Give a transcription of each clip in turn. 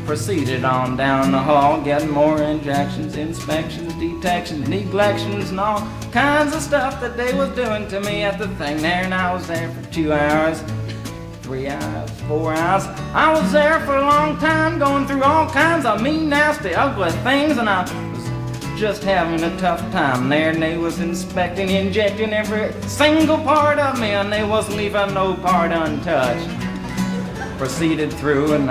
proceeded on down the hall, getting more injections, inspections, detections, neglections, and all kinds of stuff that they was doing to me at the thing there. And I was there for 2 hours, 3 hours, 4 hours. I was there for a long time, going through all kinds of mean, nasty, ugly things, and I was just having a tough time there. And they was inspecting, injecting every single part of me, and they wasn't leaving no part untouched. Proceeded through, and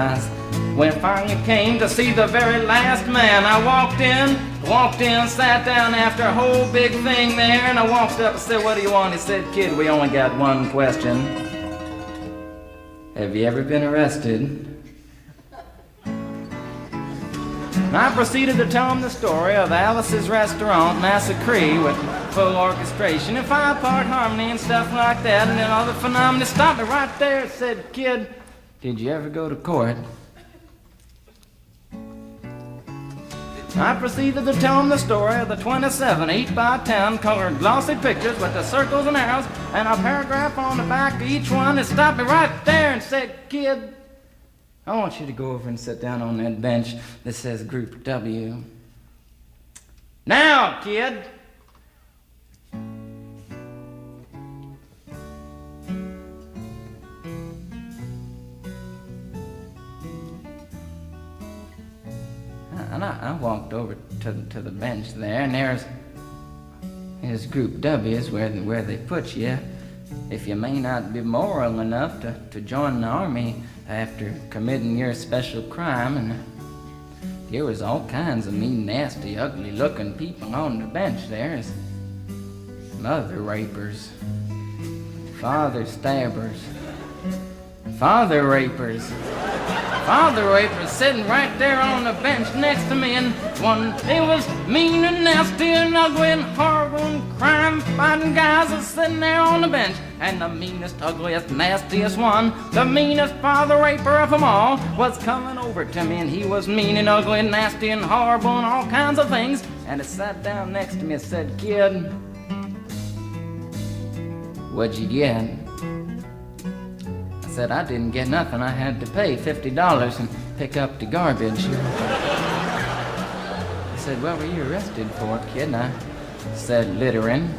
when it finally came to see the very last man, I walked in, sat down after a whole big thing there, and I walked up and said, "What do you want?" He said, "Kid, we only got one question. Have you ever been arrested?" And I proceeded to tell him the story of Alice's Restaurant Massacre with full orchestration and 5-part harmony and stuff like that, and then other phenomena. Stopped me right there and said, "Kid, did you ever go to court?" I proceeded to tell him the story of the 27 8x10 colored glossy pictures with the circles and arrows and a paragraph on the back of each one. And stopped me right there and said, "Kid, I want you to go over and sit down on that bench that says Group W. Now, kid." And I walked over to the bench there, and there's Group W is where they put you if you may not be moral enough to join the army after committing your special crime. And there was all kinds of mean, nasty, ugly-looking people on the bench there. There's mother rapers, father stabbers, father rapers sitting right there on the bench next to me, and one, they was mean and nasty and ugly and horrible and crime-fighting guys was sitting there on the bench. And the meanest, ugliest, nastiest one, the meanest father raper of them all, was coming over to me, and he was mean and ugly and nasty and horrible and all kinds of things. And he sat down next to me and said, "Kid, what'd you get?" I said, "I didn't get nothing. I had to pay $50 and pick up the garbage." He said, "What were you arrested for, kid?" And I said, "Littering."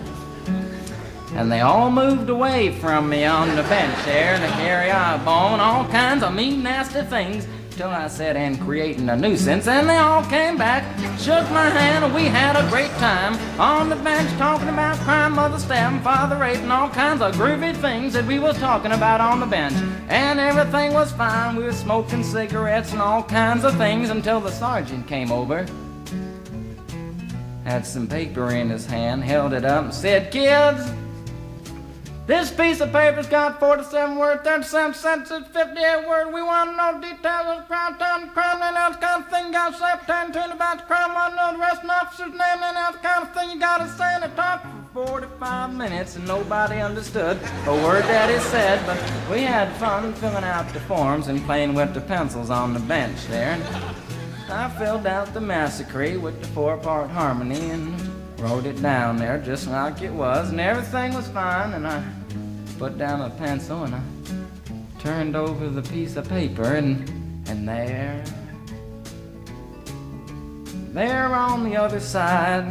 And they all moved away from me on the bench there to carry eyeball and all kinds of mean, nasty things, till I said, "And creating a nuisance." And they all came back, shook my hand, and we had a great time on the bench talking about crime, mother stabbing, father raping, all kinds of groovy things that we was talking about on the bench. And everything was fine. We were smoking cigarettes and all kinds of things until the sergeant came over, had some paper in his hand, held it up and said, "Kids, this piece of paper's got 47 words, 37 sentences, 58 words. We want to know details of the crime, time, crime, and that kind of thing. You got to say pretend about the crime, want to know the arresting officer's name, and that kind of thing. You got to say in the talk for 45 minutes, and nobody understood a word that he said, but we had fun filling out the forms and playing with the pencils on the bench there. And I filled out the massacre with the 4-part harmony and wrote it down there just like it was, and everything was fine. And I put down a pencil and I turned over the piece of paper, and there on the other side,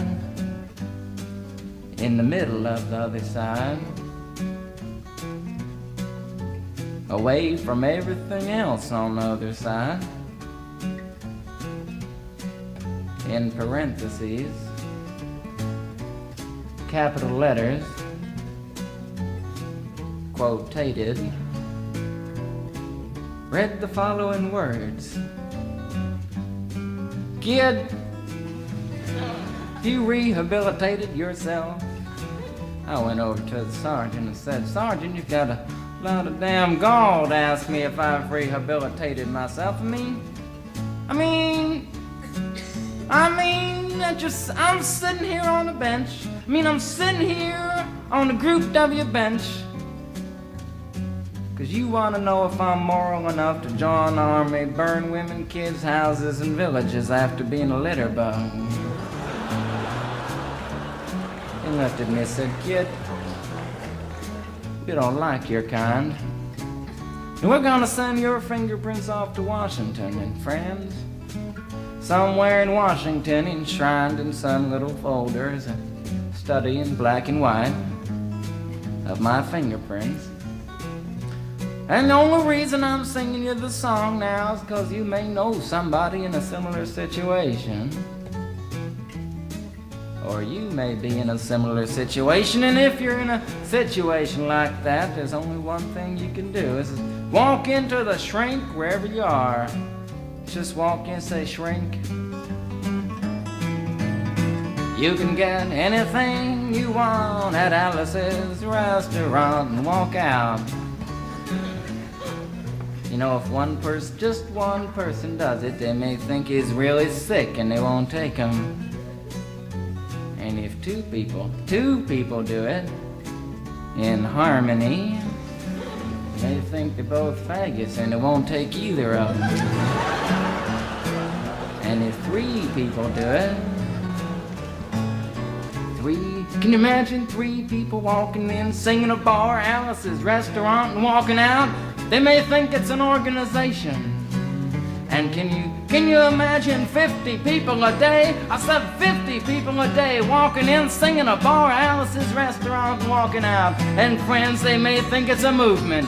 in the middle of the other side, away from everything else on the other side, in parentheses, capital letters, quotated, read the following words: "Kid, you rehabilitated yourself." I went over to the sergeant and said, "Sergeant, you've got a lot of damn gall to ask me if I've rehabilitated myself. I'm sitting here on the bench. I'm sitting here on the Group W bench because you want to know if I'm moral enough to join the army, burn women, kids' houses, and villages after being a litter bug." He looked at me and said, "Kid, you don't like your kind. And we're gonna send your fingerprints off to Washington, and friends, somewhere in Washington, enshrined in some little folders, a study in black and white of my fingerprints. And the only reason I'm singing you the song now is because you may know somebody in a similar situation. Or you may be in a similar situation, and if you're in a situation like that, there's only one thing you can do, is walk into the shrink wherever you are. Just walk in and say, "Shrink, you can get anything you want at Alice's restaurant," and walk out. You know, if one person, just one person does it, they may think he's really sick and they won't take him. And if two people do it in harmony, they think they're both faggots and they won't take either of them. And if 3 people do it, can you imagine 3 people walking in, singing a bar, Alice's restaurant, and walking out? They may think it's an organization. And can you imagine 50 people a day? I said 50 people a day walking in, singing a bar, Alice's restaurant, and walking out. And friends, they may think it's a movement.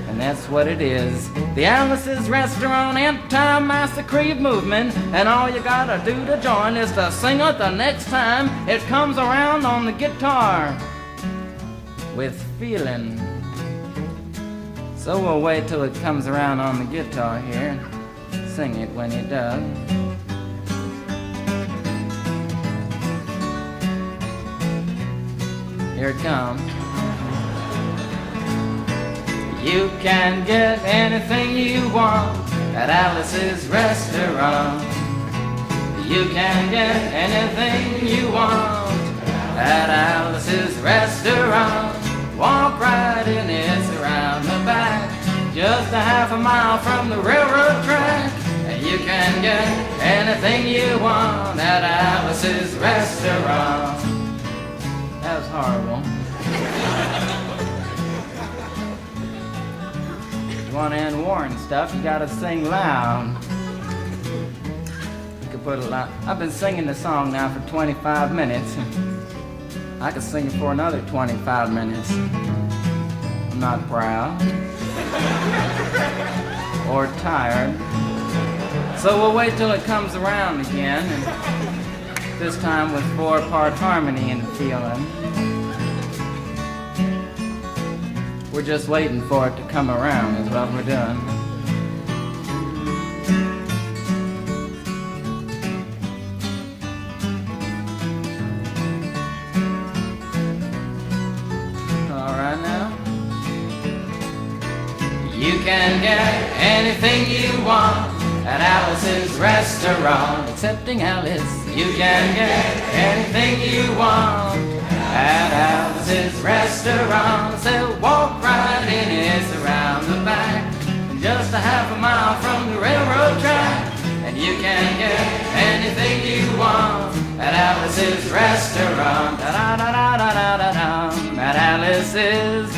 And that's what it is. The Alice's Restaurant Anti-Massacre Movement. And all you gotta do to join is to sing it the next time it comes around on the guitar with feeling. So we'll wait till it comes around on the guitar here. Sing it when it does. Here it comes. You can get anything you want at Alice's restaurant. You can get anything you want at Alice's restaurant. Walk right in, it's around the back, just a half a mile from the railroad track. And you can get anything you want at Alice's restaurant. That was horrible. If you want to end war and stuff, you gotta sing loud. You could put a lot. I've been singing the song now for 25 minutes. I could sing it for another 25 minutes. I'm not proud or tired. So we'll wait till it comes around again, and this time with 4-part harmony and feeling. We're just waiting for it to come around is what we're doing. You can get anything you want at Alice's restaurant. Excepting Alice, you can get anything you want at Alice's restaurant. So walk right in, it's around the back, just a half a mile from the railroad track. And you can get anything you want at Alice's restaurant. Da da da da da da da. At Alice's